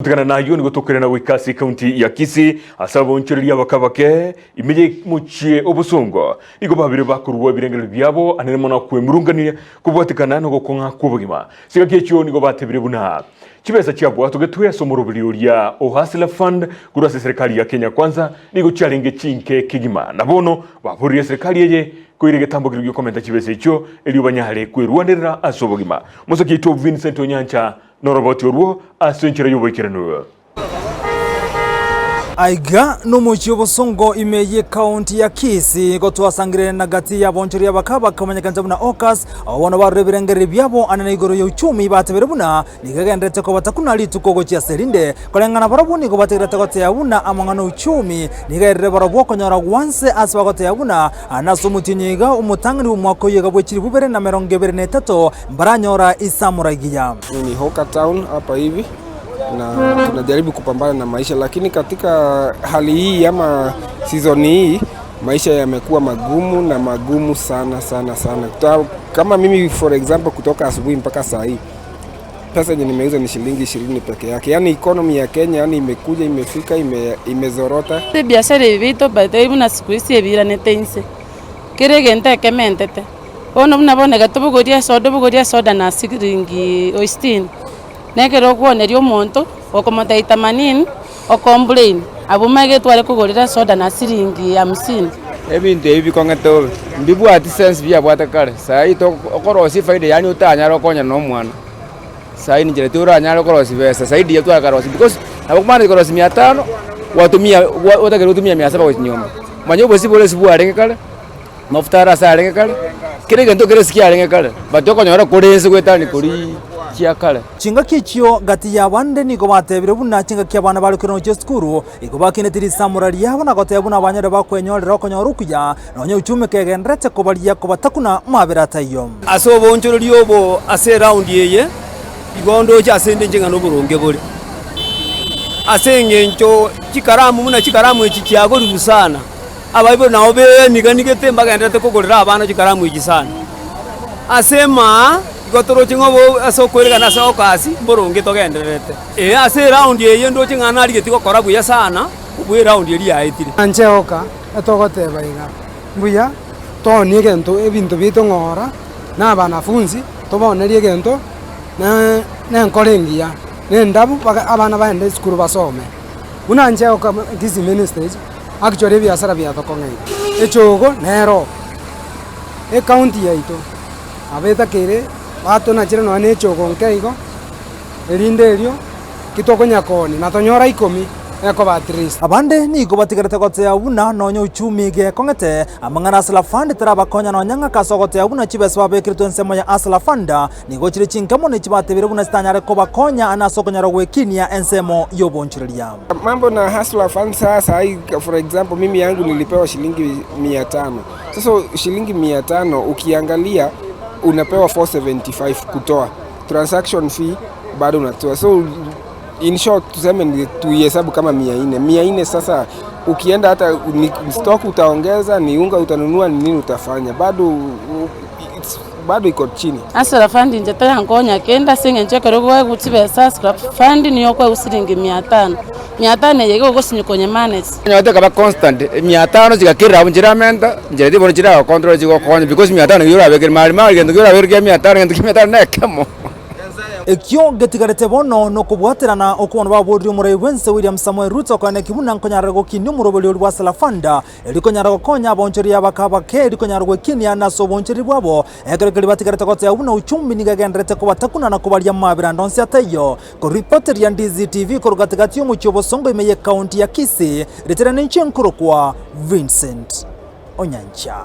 Tukana na hiyo niko tukana na wikasi kaunti ya Kisii asaba nchiriria bakabake imeje muchie obusongo niko babire bakuruwa birengere byabo anene na kwemurungania kubwatikana no gokonga kubugima sigakecho niko batebire buna kibesa cyabo atugetuye somoro bilioria Hustler Fund kurasa serikali ya Kenya Kwanza niko challenge chinke kigima nabono baburiye serikali yeye kuirege tambogiro yo komenta kibesa icho eliyo banyahale kwerwanderera asobugima musakito Vincent Onyancha noroboti oruo asenchira yoboikerano aiga n'umuchi obusongo imeye kaunti ya Kisii gotwasangire na gati ya bonchoria bakaba kamanyakanja buna Okas abona barebirengere byabo anana igoro yo uchumi batebere buna nigagendete ko batakuna lituko gochya serinde kolengana barabuni ko bategerete gote yabuna amangano uchumi nigaire barabwo konyora wanse asba gote yabuna anasumutinyiga umutangani umwako yega bwechiri bubere na 23 mbaranyora isamuragiya ni Hoka Town hapa hivi na tunajaribu kupambana na maisha, lakini katika hali hii ama season hii maisha yamekuwa magumu na magumu sana. Kama mimi for example kutoka asubuhi mpaka saa hii pesa yenye nimeuza ni shilingi 20 peke yake. Yani economy ya Kenya yani imekuja imefika imezorota. Biashara ibito bado ibuna siku hizi ebira netense. Kirege nteke mentete. Ono mnabone gatubugoria soda na siringi oistin. Nekero kuonerio monto okomotaita manini okomplain abumage twale kugorira soda na siringi 50 ebintu ebi kongeto mbibu ati sense bya bwatakare sai to okorosi faida yani utanyaro konya no mwana sai njere tura nyaro korosi pesa sai dia tu akarosi because abakumana korosi 500 watumia utakere utumia 700 kwa nyumba manyobo sibole sibu arenge kale mafuta sa arenge kale kirege ndo kere sikia arenge kale batoko nyora korense kwetani kuri kale chinga kichio gati ya bande niko batebire buna chinga kya bana bali kuno cheskuru iko bakinetiri samurari yabo na gote buna banyore bakwenyorera okonyorukuya nonye uchume kegendrete ko bali yako batakuna mabirata iyo aso bonchorori obo ase round yeye igondo cha sende njinga no burunge buri asengencho chikaramu iki kyagori sana abaibo nawo be niganigete mbagendrete ko gorira abana chikaramu iki sana asema gotoro chingobo aso kwerega na so kasi boronge togenderete ase round ye ndo chingana ali getiko kora buya sana ubwe round ye yaitire ancheoka atogoteba iga buya to ni gento ebintu bito ngora na banafunzi tobonerie gento na nkorengia nendabu abana baende skuru basome una ancheoka Kisii ministers actually biasara bya tokongai echogo nero county yaito abeta kere bato na chira no ne chogo nkeigo erinde erio kitoko nyakoni na tonyora 10 eko batrist abande niko batigerete gote yabuna nonyo uchumi ge kongete amangana Hustler Fund taraba konya no nyanga kasogote yabuna chibesa babekirito nsemo ya Hustler Fund niko chiri chinkamo ne chibatebire buna stanyare ko bakonya anasokonyara gwekinia ensemo yobonchiriria mambo na Hustler Fund. Sasa for example mimi yangu nilipewa shilingi 500. Sasa shilingi 500 ukiangalia unapewa 475 kutoa transaction fee bado unatoa, so in short tuseme ni tuhesabu kama 400. Sasa ukienda hata stock utaongeza, ni unga utanunua, ni nini utafanya, bado iko chini. Hustler Fund njeta ngonya kenda singenje kerogwa gutibesa Hustler Fund niyo kwa usiringi 500 yego gosinyikonye manage nyote kaba constant 500 zigakira bunjiramenta njere dibona chira control zigo konya because 500 yura beger mali ngendo yura beger 500 nekamo ekyo getigarete bono no kubwaterana okubona baburi umurai wense William Samuel Ruto kane kibuna nkonyara gokini umuroboli wa Hustler Fund elikonyara gokonya bonchori abakaba ke elikonyara gokini naso bonchori bwabo egeregeri batigarete gote yabuna uchumi nigagendrete ko batakuna na kubalia mabira ndonse atayo ko reporter ya Ndizi TV ko rugatigati umuchobo songo imeye county ya Kisii reterana nchinkuru kwa Vincent Onyancha.